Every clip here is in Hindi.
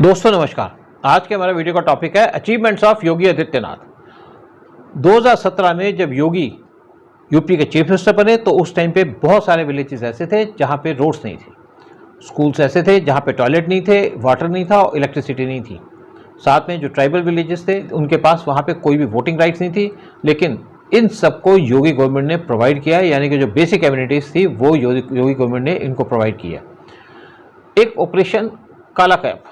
दोस्तों नमस्कार। आज के हमारे वीडियो का टॉपिक है अचीवमेंट्स ऑफ योगी आदित्यनाथ। 2017 में जब योगी यूपी के चीफ मिनिस्टर बने तो उस टाइम पे बहुत सारे विलेजेस ऐसे थे जहाँ पे रोड्स नहीं थे, स्कूल्स ऐसे थे जहाँ पे टॉयलेट नहीं थे, वाटर नहीं था और इलेक्ट्रिसिटी नहीं थी। साथ में जो ट्राइबल विलेजेस थे उनके पास वहाँ पे कोई भी वोटिंग राइट्स नहीं थी, लेकिन इन सबको योगी गवर्नमेंट ने प्रोवाइड किया, यानी कि जो बेसिक एमिनिटीज़ थी वो योगी गवर्नमेंट ने इनको प्रोवाइड किया। एक ऑपरेशन काला कैप,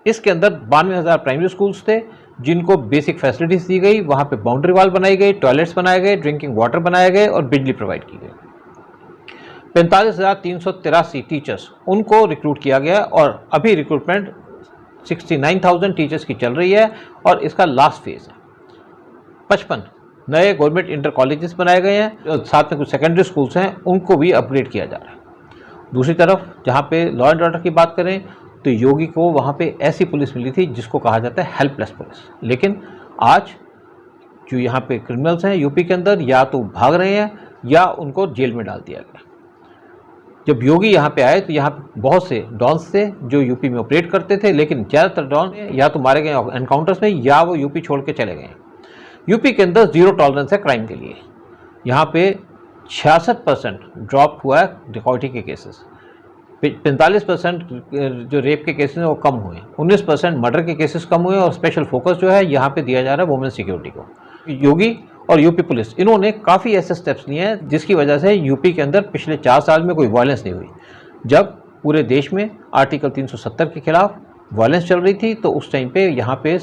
इसके अंदर 92,000 प्राइमरी स्कूल्स थे जिनको बेसिक फैसिलिटीज़ दी गई, वहाँ पे बाउंड्री वाल बनाई गई, टॉयलेट्स बनाए गए, ड्रिंकिंग वाटर बनाए गए और बिजली प्रोवाइड की गई। 45,383 टीचर्स उनको रिक्रूट किया गया और अभी रिक्रूटमेंट 69,000 टीचर्स की चल रही है और इसका लास्ट फेज है। 55 नए गवर्नमेंट इंटर कॉलेजेस बनाए गए हैं और साथ में कुछ सेकेंडरी स्कूल्स हैं, उनको भी अपग्रेड किया जा रहा है। दूसरी तरफ जहाँ पे लॉ एंड ऑर्डर की बात करें तो योगी को वहाँ पे ऐसी पुलिस मिली थी जिसको कहा जाता है हेल्पलेस पुलिस, लेकिन आज जो यहाँ पे क्रिमिनल्स हैं यूपी के अंदर या तो भाग रहे हैं या उनको जेल में डाल दिया गया। जब योगी यहाँ पे आए तो यहाँ पे बहुत से डॉन्स थे जो यूपी में ऑपरेट करते थे, लेकिन ज़्यादातर डॉन या तो मारे गए एनकाउंटर्स में या वो यूपी छोड़ के चले गए। यूपी के अंदर जीरो टॉलरेंस है क्राइम के लिए। यहाँ पे 66% ड्रॉप हुआ है डिकॉइटी के केसेस, 45% जो रेप के केसेस हैं वो कम हुए, 19% मर्डर के केसेस कम हुए और स्पेशल फोकस जो है यहाँ पे दिया जा रहा है वुमेन सिक्योरिटी को। योगी और यूपी पुलिस इन्होंने काफ़ी ऐसे स्टेप्स लिए हैं जिसकी वजह से यूपी के अंदर पिछले 4 साल में कोई वायलेंस नहीं हुई। जब पूरे देश में आर्टिकल 370 के खिलाफ वायलेंस चल रही थी तो उस टाइम पे यहाँ पे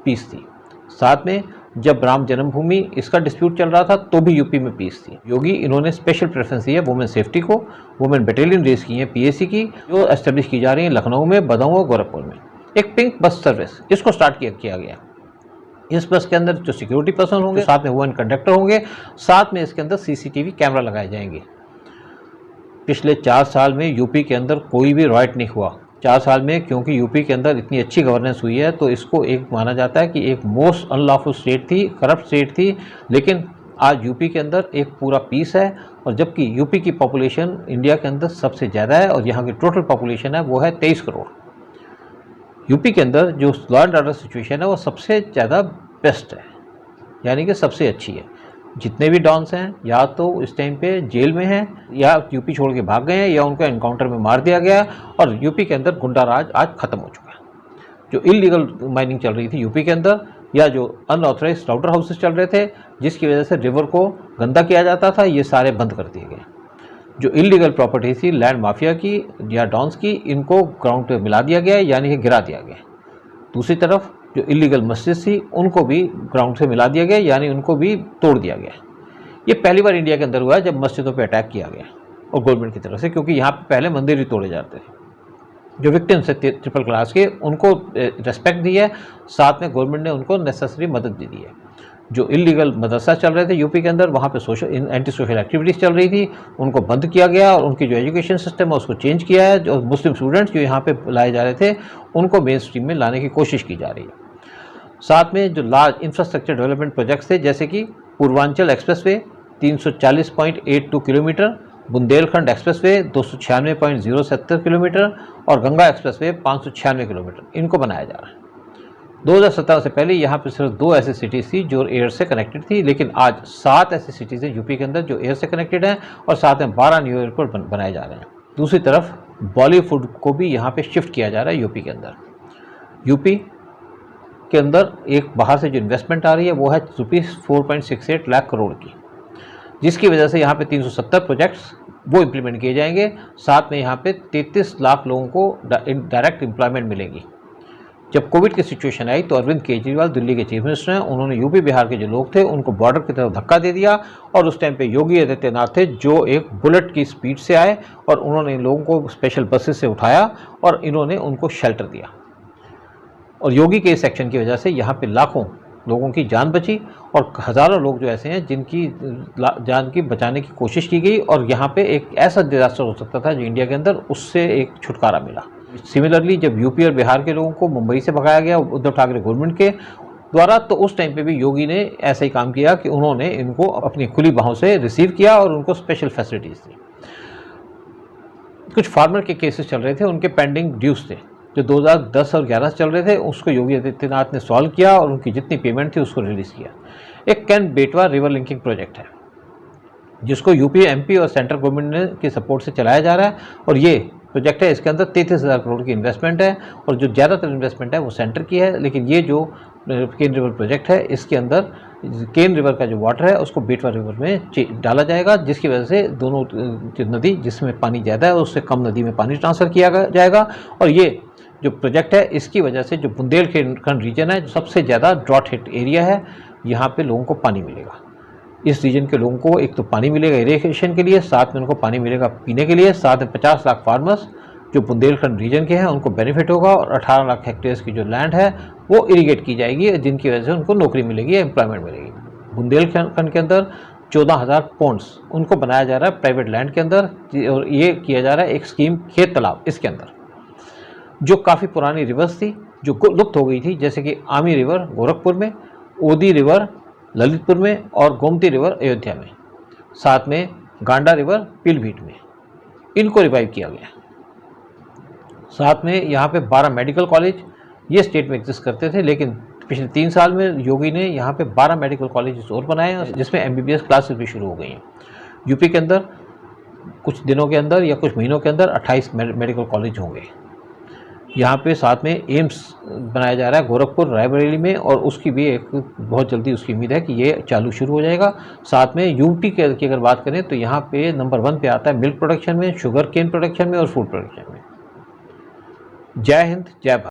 पीस थी। साथ में जब राम जन्मभूमि इसका डिस्प्यूट चल रहा था तो भी यूपी में पीस थी। योगी इन्होंने स्पेशल प्रेफरेंस दी है वुमेन सेफ्टी को, वुमेन बटालियन रेस की है पीएसी की, जो एस्टेब्लिश की जा रही है लखनऊ में, बदाऊं और गोरखपुर में। एक पिंक बस सर्विस इसको स्टार्ट किया गया। इस बस के अंदर जो सिक्योरिटी पर्सन होंगे, साथ में वुमेन कंडक्टर होंगे, साथ में इसके अंदर सीसीटीवी कैमरा लगाए जाएंगे। पिछले 4 साल में यूपी के अंदर कोई भी राइट नहीं हुआ 4 साल में, क्योंकि यूपी के अंदर इतनी अच्छी गवर्नेंस हुई है तो इसको एक माना जाता है कि एक मोस्ट अनलॉफुल स्टेट थी, करप्ट स्टेट थी, लेकिन आज यूपी के अंदर एक पूरा पीस है। और जबकि यूपी की पॉपुलेशन इंडिया के अंदर सबसे ज़्यादा है और यहाँ की टोटल पॉपुलेशन है वो है 23 करोड़। यूपी के अंदर जो लॉ एंड ऑर्डर सिचुएशन है वो सबसे ज़्यादा बेस्ट है, यानी कि सबसे अच्छी है। जितने भी डॉन्स हैं या तो इस टाइम पे जेल में हैं या यूपी छोड़ के भाग गए हैं या उनको एनकाउंटर में मार दिया गया और यूपी के अंदर गुंडा राज आज ख़त्म हो चुका है। जो इलीगल माइनिंग चल रही थी यूपी के अंदर या जो अनऑथराइज स्लाउटर हाउसेस चल रहे थे जिसकी वजह से रिवर को गंदा किया जाता था, ये सारे बंद कर दिए गए। जो इलीगल प्रॉपर्टी थी लैंड माफिया की या डॉन्स की, इनको ग्राउंड पे मिला दिया गया, यानी कि गिरा दिया गया। दूसरी तरफ जो इलीगल मस्जिद थी उनको भी ग्राउंड से मिला दिया गया, यानी उनको भी तोड़ दिया गया। ये पहली बार इंडिया के अंदर हुआ है जब मस्जिदों पे अटैक किया गया और गवर्नमेंट की तरफ से, क्योंकि यहाँ पे पहले मंदिर ही तोड़े जाते थे। जो विक्टिम्स है ट्रिपल क्लास के उनको रेस्पेक्ट दी है, साथ में गवर्नमेंट ने उनको नेसेसरी मदद भी दी है। जो इलीगल मदरसा चल रहे थे यूपी के अंदर, वहाँ पे एंटी सोशल एक्टिविटीज़ चल रही थी, उनको बंद किया गया और उनकी जो एजुकेशन सिस्टम है उसको चेंज किया है। जो मुस्लिम स्टूडेंट्स जो यहाँ पे लाए जा रहे थे उनको मेन स्ट्रीम में लाने की कोशिश की जा रही है। साथ में जो लार्ज इंफ्रास्ट्रक्चर डेवलपमेंट प्रोजेक्ट्स थे जैसे कि Purvanchal expressway 340.82 kilometre, Bundelkhand expressway 296.070 kilometre और गंगा एक्सप्रेसवे 596 किलोमीटर, इनको बनाया जा रहा है। 2017 से पहले यहाँ पे सिर्फ 2 ऐसी सिटीज़ थी जो एयर से कनेक्टेड थी, लेकिन आज 7 ऐसी सिटीज़ हैं यूपी के अंदर जो एयर से कनेक्टेड हैं और साथ में 12 न्यू एयरपोर्ट बनाए जा रहे हैं। दूसरी तरफ बॉलीवुड को भी यहाँ पे शिफ्ट किया जा रहा है यूपी के अंदर। यूपी के अंदर एक बाहर से जो इन्वेस्टमेंट आ रही है वो है ₹4.68 लाख करोड़ की, जिसकी वजह से यहाँ पे 370 प्रोजेक्ट्स वो इम्प्लीमेंट किए जाएंगे। साथ में यहाँ पे 33 लाख लोगों को डायरेक्ट एम्प्लॉयमेंट मिलेगी। जब कोविड की सिचुएशन आई तो अरविंद केजरीवाल दिल्ली के चीफ मिनिस्टर हैं, उन्होंने यूपी बिहार के जो लोग थे उनको बॉर्डर की तरफ धक्का दे दिया और उस टाइम पे योगी आदित्यनाथ थे जो एक बुलेट की स्पीड से आए और उन्होंने इन लोगों को स्पेशल बसेस से उठाया और इन्होंने उनको शेल्टर दिया। और योगी के इस एक्शन की वजह से यहाँ पे लाखों लोगों की जान बची और हज़ारों लोग जो ऐसे हैं जिनकी जान की बचाने की कोशिश की गई और यहाँ पे एक ऐसा डिजास्टर हो सकता था जो इंडिया के अंदर, उससे एक छुटकारा मिला। सिमिलरली जब यूपी और बिहार के लोगों को मुंबई से भगाया गया उद्धव ठाकरे गवर्नमेंट के द्वारा, तो उस टाइम पे भी योगी ने ऐसा ही काम किया कि उन्होंने इनको अपनी खुली बाहों से रिसीव किया और उनको स्पेशल फैसिलिटीज़ दी। कुछ फार्मर के केसेस चल रहे थे, उनके पेंडिंग ड्यूज थे, जो 2010 और 11 से चल रहे थे उसको योगी आदित्यनाथ ने सॉल्व किया और उनकी जितनी पेमेंट थी उसको रिलीज़ किया। एक कैन बेटवा रिवर लिंकिंग प्रोजेक्ट है जिसको यूपी, एमपी और सेंट्रल गवर्नमेंट की सपोर्ट से चलाया जा रहा है और ये प्रोजेक्ट है, इसके अंदर 33,000 करोड़ की इन्वेस्टमेंट है और जो ज़्यादातर इन्वेस्टमेंट है वो सेंटर की है। लेकिन ये जो केन रिवर प्रोजेक्ट है इसके अंदर केन रिवर का जो वाटर है उसको बेटवा रिवर में डाला जाएगा, जिसकी वजह से दोनों नदी जिसमें पानी ज़्यादा है उससे कम नदी में पानी ट्रांसफ़र किया जाएगा। और ये जो प्रोजेक्ट है इसकी वजह से जो बुंदेलखंड रीजन है जो सबसे ज़्यादा ड्रॉट हिट एरिया है, यहाँ पे लोगों को पानी मिलेगा। इस रीजन के लोगों को एक तो पानी मिलेगा इरिगेशन के लिए, साथ में उनको पानी मिलेगा पीने के लिए, साथ में 50 लाख फार्मर्स जो बुंदेलखंड रीजन के हैं उनको बेनिफिट होगा और 18 लाख हेक्टेयर्स की जो लैंड है वो इरीगेट की जाएगी, जिनकी वजह से उनको नौकरी मिलेगी, एम्प्लॉयमेंट मिलेगी। बुंदेलखंड के अंदर 14,000 पॉन्ड्स उनको बनाया जा रहा है प्राइवेट लैंड के अंदर और ये किया जा रहा है एक स्कीम खेत तालाब। इसके अंदर जो काफ़ी पुरानी रिवर्स थी जो लुप्त हो गई थी, जैसे कि आमी रिवर गोरखपुर में, ओदी रिवर ललितपुर में और गोमती रिवर अयोध्या में, साथ में गांडा रिवर पीलीभीत में, इनको रिवाइव किया गया। साथ में यहाँ पे 12 मेडिकल कॉलेज ये स्टेट में एग्जिस्ट करते थे, लेकिन पिछले 3 साल में योगी ने यहाँ पे 12 मेडिकल कॉलेज और बनाए हैं जिसमें MBBS क्लासेस भी शुरू हो गई हैं। यूपी के अंदर कुछ दिनों के अंदर या कुछ महीनों के अंदर 28 मेडिकल कॉलेज होंगे। यहाँ पे साथ में एम्स बनाया जा रहा है गोरखपुर रायबरेली में और उसकी भी एक बहुत जल्दी उसकी उम्मीद है कि ये चालू शुरू हो जाएगा। साथ में यूटी की अगर बात करें तो यहाँ पे नंबर 1 पे आता है मिल्क प्रोडक्शन में, शुगर केन प्रोडक्शन में और फूड प्रोडक्शन में। जय हिंद, जय भारत।